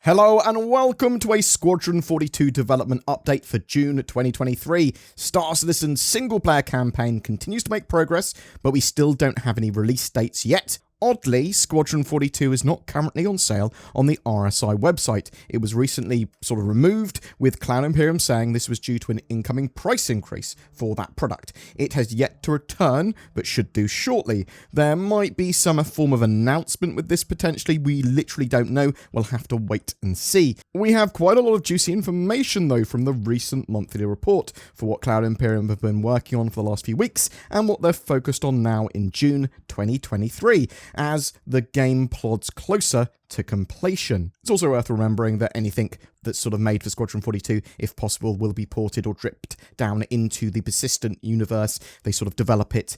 Hello and welcome to a Squadron 42 development update for June 2023. Star Citizen's single-player campaign continues to make progress, but we still don't have any release dates yet. Oddly, Squadron 42 is not currently on sale on the RSI website. It was recently sort of removed, with Cloud Imperium saying this was due to an incoming price increase for that product. It has yet to return, but should do shortly. There might be some form of announcement with this potentially. We literally don't know. We'll have to wait and see. We have quite a lot of juicy information, though, from the recent monthly report for what Cloud Imperium have been working on for the last few weeks and what they're focused on now in June 2023. As the game plods closer to completion. It's also worth remembering that anything that's sort of made for Squadron 42, if possible, will be ported or dripped down into the persistent universe. They sort of develop it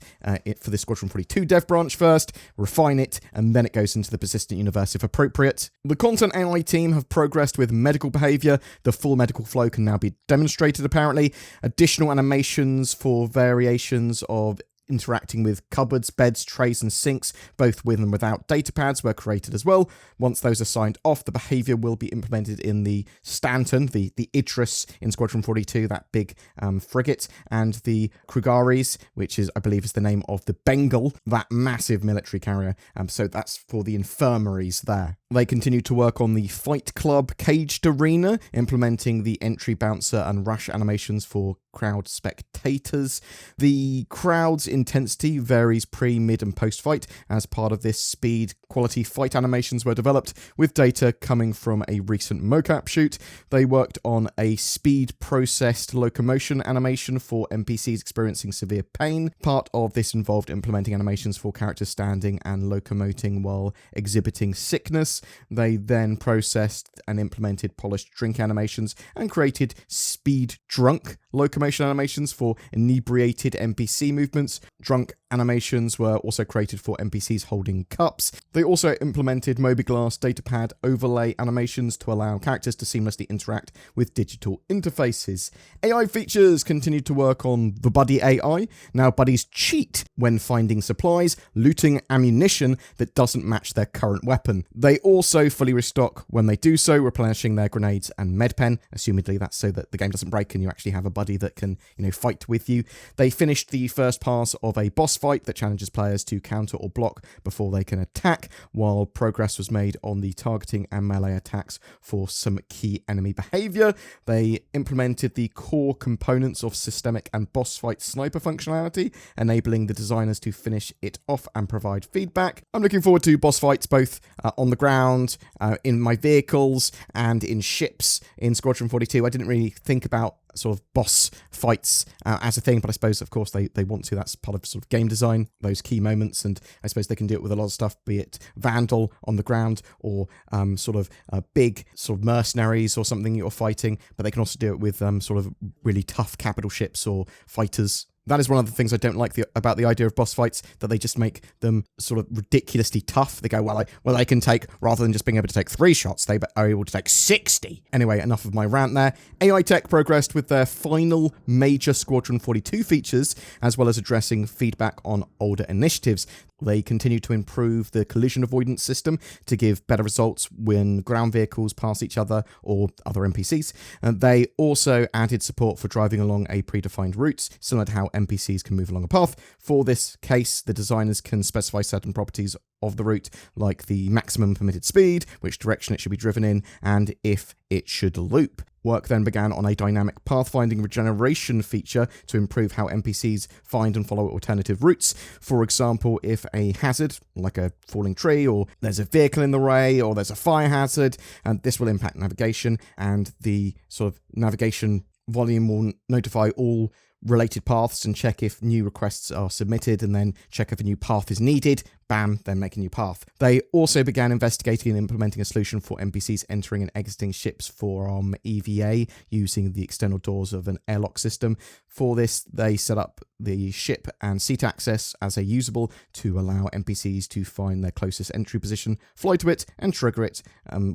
for the Squadron 42 dev branch first, refine it, and then it goes into the persistent universe if appropriate. The content AI team have progressed with medical behavior. The full medical flow can now be demonstrated, apparently. Additional animations for variations of interacting with cupboards, beds, trays, and sinks, both with and without datapads, were created as well. Once those are signed off, the behavior will be implemented in the Stanton, the Idris in Squadron 42, that big frigate, and the Krugaris, which is, I believe, is the name of the Bengal, that massive military carrier. So that's for the infirmaries there. They continue to work on the Fight Club caged arena, implementing the entry bouncer and rush animations for crowd spectators. The crowd's intensity varies pre, mid, and post-fight. As part of this, speed quality fight animations were developed with data coming from a recent mocap shoot. They worked on a speed-processed locomotion animation for NPCs experiencing severe pain. Part of this involved implementing animations for characters standing and locomoting while exhibiting sickness. They then processed and implemented polished drink animations and created speed drunk locomotion animations for inebriated NPC movements. Drunk animations were also created for NPCs holding cups. They also implemented Mobiglass datapad overlay animations to allow characters to seamlessly interact with digital interfaces. AI features continued to work on the Buddy AI. Now buddies cheat when finding supplies, looting ammunition that doesn't match their current weapon. They also fully restock when they do so, replenishing their grenades and medpen. Assumedly that's so that the game doesn't break and you actually have a buddy that can, fight with you. They finished the first pass of a boss fight that challenges players to counter or block before they can attack, while progress was made on the targeting and melee attacks for some key enemy behavior. They implemented the core components of systemic and boss fight sniper functionality, enabling the designers to finish it off and provide feedback. I'm looking forward to boss fights both on the ground, in my vehicles, and in ships in Squadron 42. I didn't really think about sort of boss fights as a thing, but I suppose, of course, they want to. That's part of sort of game design, those key moments, and I suppose they can do it with a lot of stuff, be it Vandal on the ground or sort of big sort of mercenaries or something you're fighting, but they can also do it with sort of really tough capital ships or fighters. That is one of the things I don't like about the idea of boss fights, that they just make them sort of ridiculously tough. They go, well, they can take, rather than just being able to take 3 shots, they are able to take 60. Anyway, enough of my rant there. AI Tech progressed with their final major Squadron 42 features, as well as addressing feedback on older initiatives. They continue to improve the collision avoidance system to give better results when ground vehicles pass each other or other NPCs. And they also added support for driving along a predefined route, similar to how NPCs can move along a path. For this case, the designers can specify certain properties of the route, like the maximum permitted speed, which direction it should be driven in, and if it should loop. Work then began on a dynamic pathfinding regeneration feature to improve how NPCs find and follow alternative routes. For example, if a hazard, like a falling tree, or there's a vehicle in the way, or there's a fire hazard, and this will impact navigation, and the sort of navigation volume will notify all related paths and check if new requests are submitted, and then check if a new path is needed. Bam, then make a new path. They also began investigating and implementing a solution for NPCs entering and exiting ships from EVA using the external doors of an airlock system. For this, they set up the ship and seat access as a usable to allow NPCs to find their closest entry position, fly to it, and trigger it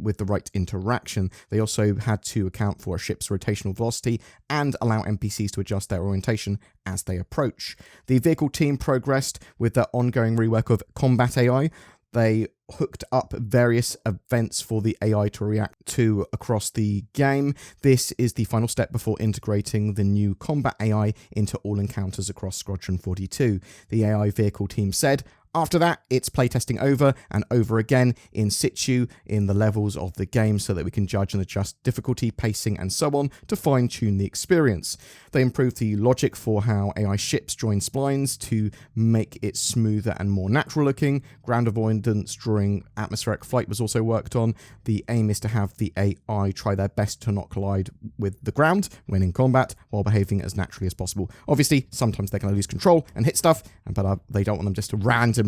with the right interaction. They also had to account for a ship's rotational velocity and allow NPCs to adjust their orientation as they approach. The vehicle team progressed with their ongoing rework of combat AI. They hooked up various events for the AI to react to across the game. This is the final step before integrating the new combat AI into all encounters across Squadron 42. The AI vehicle team said, after that, it's playtesting over and over again in situ in the levels of the game so that we can judge and adjust difficulty, pacing, and so on to fine-tune the experience. They improved the logic for how AI ships join splines to make it smoother and more natural looking. Ground avoidance during atmospheric flight was also worked on. The aim is to have the AI try their best to not collide with the ground when in combat while behaving as naturally as possible. Obviously, sometimes they're going to lose control and hit stuff, but they don't want them just to randomly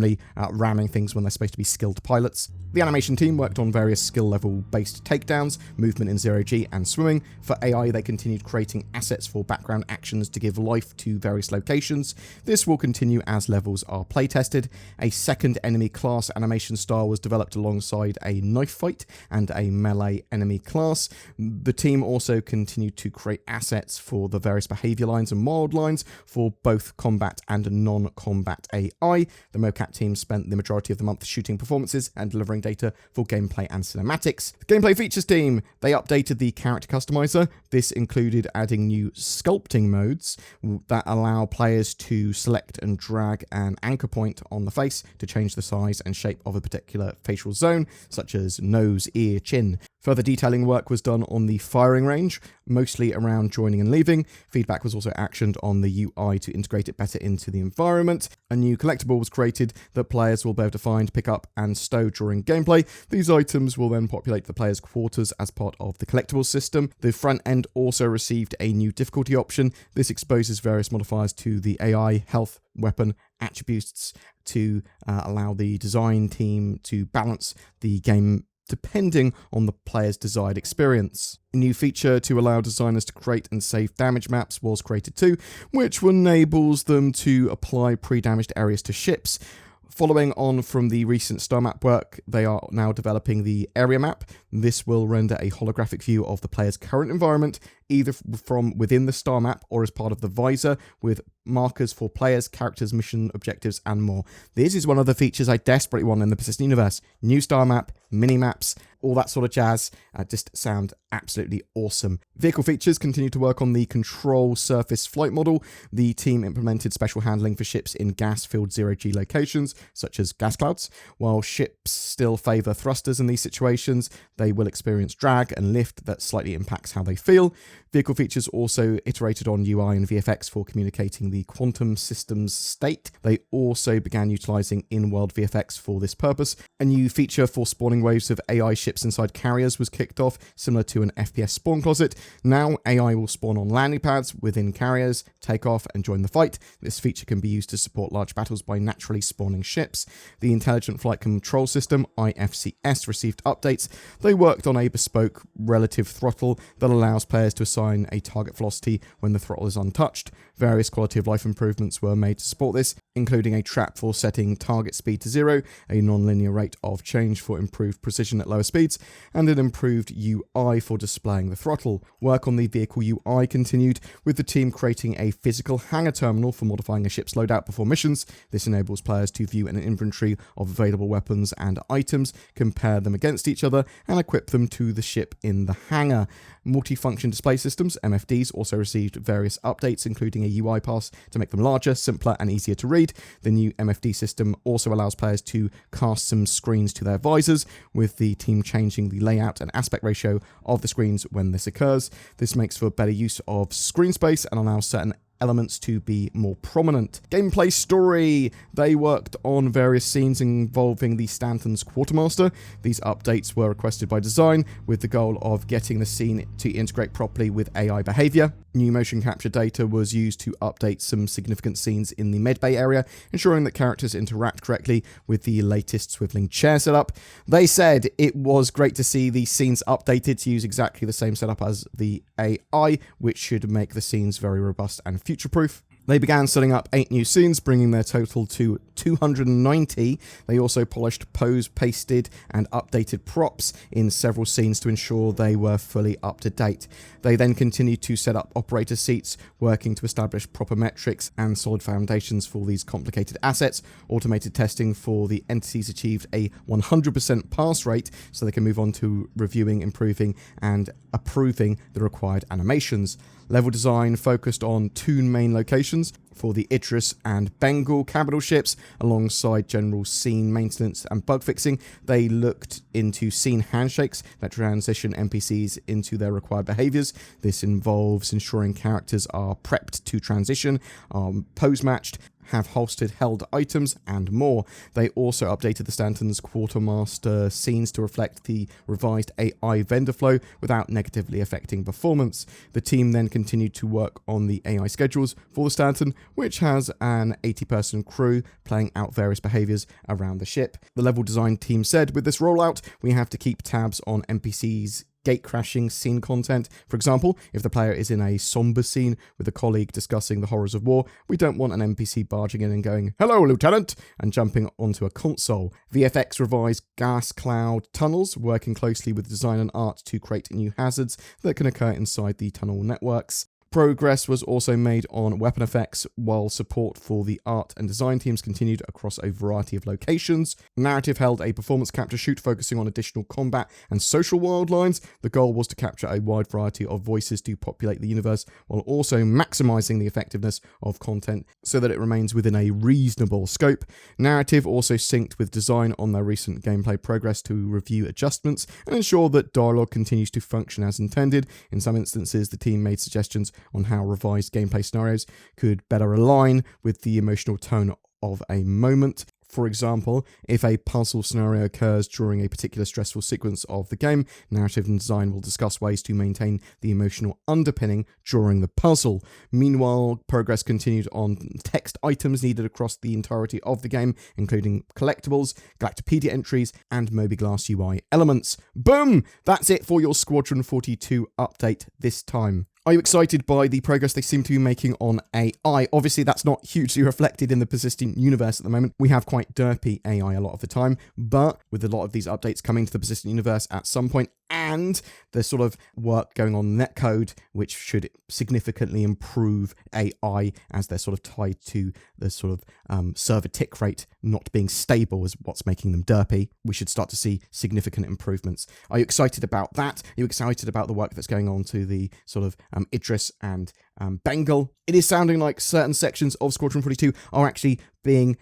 ramming things when they're supposed to be skilled pilots. The animation team worked on various skill level based takedowns, movement in 0G, and swimming. For AI, they continued creating assets for background actions to give life to various locations. This will continue as levels are playtested. A second enemy class animation style was developed alongside a knife fight and a melee enemy class. The team also continued to create assets for the various behavior lines and wild lines for both combat and non-combat AI. The mocap team spent the majority of the month shooting performances and delivering data for gameplay and cinematics. The gameplay features team, they updated the character customizer. This included adding new sculpting modes that allow players to select and drag an anchor point on the face to change the size and shape of a particular facial zone, such as nose, ear, chin. Further detailing work was done on the firing range, mostly around joining and leaving. Feedback was also actioned on the UI to integrate it better into the environment. A new collectible was created that players will be able to find, pick up, and stow during gameplay. These items will then populate the player's quarters as part of the collectibles system. The front end also received a new difficulty option. This exposes various modifiers to the AI, health, weapon, attributes to allow the design team to balance the game depending on the player's desired experience. A new feature to allow designers to create and save damage maps was created too, which enables them to apply pre-damaged areas to ships. Following on from the recent star map work, they are now developing the area map. This will render a holographic view of the player's current environment, either from within the star map or as part of the visor, with markers for players, characters, mission objectives, and more. This is one of the features I desperately want in the persistent universe. New star map, mini maps, all that sort of jazz just sound absolutely awesome. Vehicle features continue to work on the control surface flight model. The team implemented special handling for ships in gas-filled 0G locations, such as gas clouds. While ships still favor thrusters in these situations, they will experience drag and lift that slightly impacts how they feel. Vehicle features also iterated on UI and VFX for communicating the quantum system's state. They also began utilizing in-world VFX for this purpose. A new feature for spawning waves of AI ships inside carriers was kicked off, similar to an FPS spawn closet. Now, AI will spawn on landing pads within carriers, take off, and join the fight. This feature can be used to support large battles by naturally spawning ships. The Intelligent Flight Control System, IFCS, received updates. They worked on a bespoke relative throttle that allows players to assign a target velocity when the throttle is untouched. Various quality of life improvements were made to support this, including a trap for setting target speed to 0, a non-linear rate of change for improved precision at lower speeds, and an improved UI for displaying the throttle. Work on the vehicle UI continued, with the team creating a physical hangar terminal for modifying a ship's loadout before missions. This enables players to view an inventory of available weapons and items, compare them against each other, and equip them to the ship in the hangar. Multifunction display systems, MFDs, also received various updates, including a UI pass to make them larger, simpler, and easier to read. The new MFD system also allows players to cast some screens to their visors, with the team changing the layout and aspect ratio of the screens when this occurs. This makes for better use of screen space and allows certain elements to be more prominent. Gameplay story. They worked on various scenes involving the Stanton's quartermaster. These updates were requested by design with the goal of getting the scene to integrate properly with AI behavior. New motion capture data was used to update some significant scenes in the medbay area, ensuring that characters interact correctly with the latest swiveling chair setup. They said it was great to see these scenes updated to use exactly the same setup as the AI, which should make the scenes very robust and future-proof. They began setting up 8 new scenes, bringing their total to 290. They also polished, posed, pasted, and updated props in several scenes to ensure they were fully up to date. They then continued to set up operator seats, working to establish proper metrics and solid foundations for these complicated assets. Automated testing for the entities achieved a 100% pass rate, so they can move on to reviewing, improving, and approving the required animations. Level design focused on 2 main locations for the Idris and Bengal capital ships, alongside general scene maintenance and bug fixing. They looked into scene handshakes that transition NPCs into their required behaviors. This involves ensuring characters are prepped to transition, pose matched, have holstered held items, and more. They also updated the Stanton's quartermaster scenes to reflect the revised AI vendor flow without negatively affecting performance. The team then continued to work on the AI schedules for the Stanton, which has an 80-person crew playing out various behaviors around the ship. The level design team said, with this rollout, we have to keep tabs on NPCs gate crashing scene content. For example, if the player is in a somber scene with a colleague discussing the horrors of war, we don't want an NPC barging in and going, "Hello, Lieutenant," and jumping onto a console. VFX revised gas cloud tunnels, working closely with design and art to create new hazards that can occur inside the tunnel networks. Progress was also made on weapon effects, while support for the art and design teams continued across a variety of locations. Narrative held a performance capture shoot focusing on additional combat and social world lines. The goal was to capture a wide variety of voices to populate the universe, while also maximizing the effectiveness of content so that it remains within a reasonable scope. Narrative also synced with design on their recent gameplay progress to review adjustments and ensure that dialogue continues to function as intended. In some instances, the team made suggestions on how revised gameplay scenarios could better align with the emotional tone of a moment. For example, if a puzzle scenario occurs during a particular stressful sequence of the game, narrative and design will discuss ways to maintain the emotional underpinning during the puzzle. Meanwhile, progress continued on text items needed across the entirety of the game, including collectibles, Galactopedia entries, and Mobiglass UI elements. Boom! That's it for your Squadron 42 update this time. Are you excited by the progress they seem to be making on AI? Obviously, that's not hugely reflected in the persistent universe at the moment. We have quite derpy AI a lot of the time, but with a lot of these updates coming to the persistent universe at some point, and there's sort of work going on netcode, which should significantly improve AI as they're sort of tied to the sort of server tick rate not being stable is what's making them derpy. We should start to see significant improvements. Are you excited about that? Are you excited about the work that's going on to the sort of Idris and Bengal? It is sounding like certain sections of Squadron 42 are actually being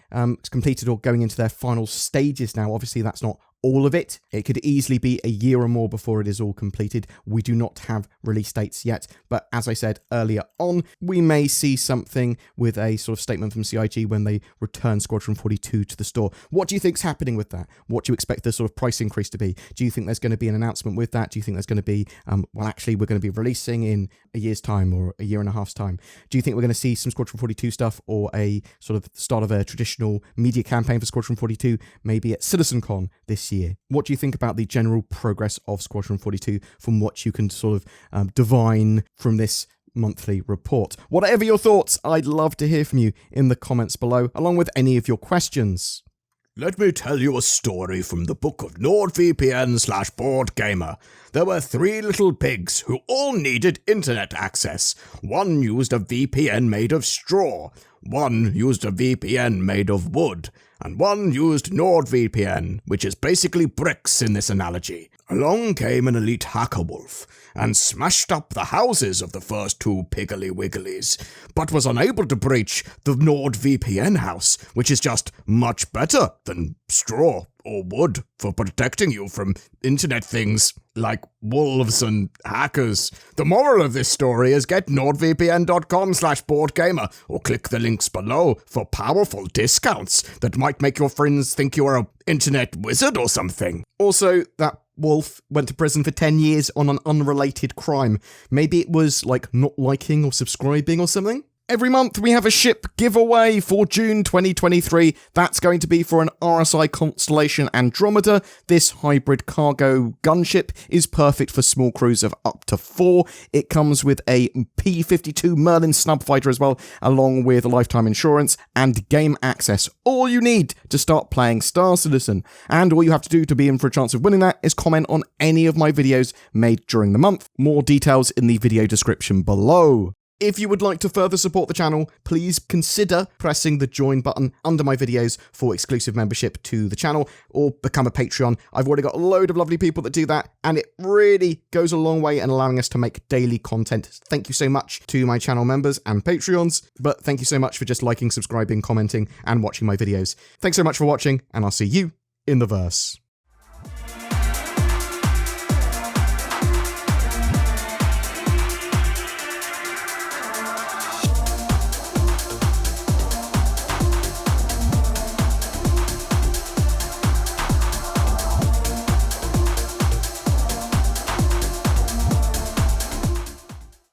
completed or going into their final stages now. Obviously, that's not all of it. It could easily be a year or more before it is all completed. We do not have release dates yet, but as I said earlier on, we may see something with a sort of statement from CIG when they return Squadron 42 to the store. What do you think's happening with that? What do you expect the sort of price increase to be? Do you think there's going to be an announcement with that? Do you think there's going to be, well, actually, we're going to be releasing in a year's time or a year and a half's time? Do you think we're going to see some Squadron 42 stuff or a sort of start of a traditional media campaign for Squadron 42, maybe at CitizenCon this year? What do you think about the general progress of Squadron 42 from what you can sort of divine from this monthly report? Whatever your thoughts, I'd love to hear from you in the comments below, along with any of your questions. Let me tell you a story from the book of NordVPN/BoredGamer. There were 3 little pigs who all needed internet access. One used a VPN made of straw, one used a VPN made of wood, and one used NordVPN, which is basically bricks in this analogy. Along came an elite hacker wolf and smashed up the houses of the first 2 piggly wigglies, but was unable to breach the NordVPN house, which is just much better than straw or wood for protecting you from internet things like wolves and hackers. The moral of this story is get nordvpn.com/boredgamer or click the links below for powerful discounts that might make your friends think you're an internet wizard or something. Also, that wolf went to prison for 10 years on an unrelated crime. Maybe it was like not liking or subscribing or something? Every month we have a ship giveaway for June 2023. That's going to be for an RSI Constellation Andromeda. This hybrid cargo gunship is perfect for small crews of up to 4. It comes with a P-52 Merlin snubfighter as well, along with lifetime insurance and game access. All you need to start playing Star Citizen. And all you have to do to be in for a chance of winning that is comment on any of my videos made during the month. More details in the video description below. If you would like to further support the channel, please consider pressing the join button under my videos for exclusive membership to the channel, or become a Patreon. I've already got a load of lovely people that do that, and it really goes a long way in allowing us to make daily content. Thank you so much to my channel members and Patreons, but thank you so much for just liking, subscribing, commenting, and watching my videos. Thanks so much for watching, and I'll see you in the verse.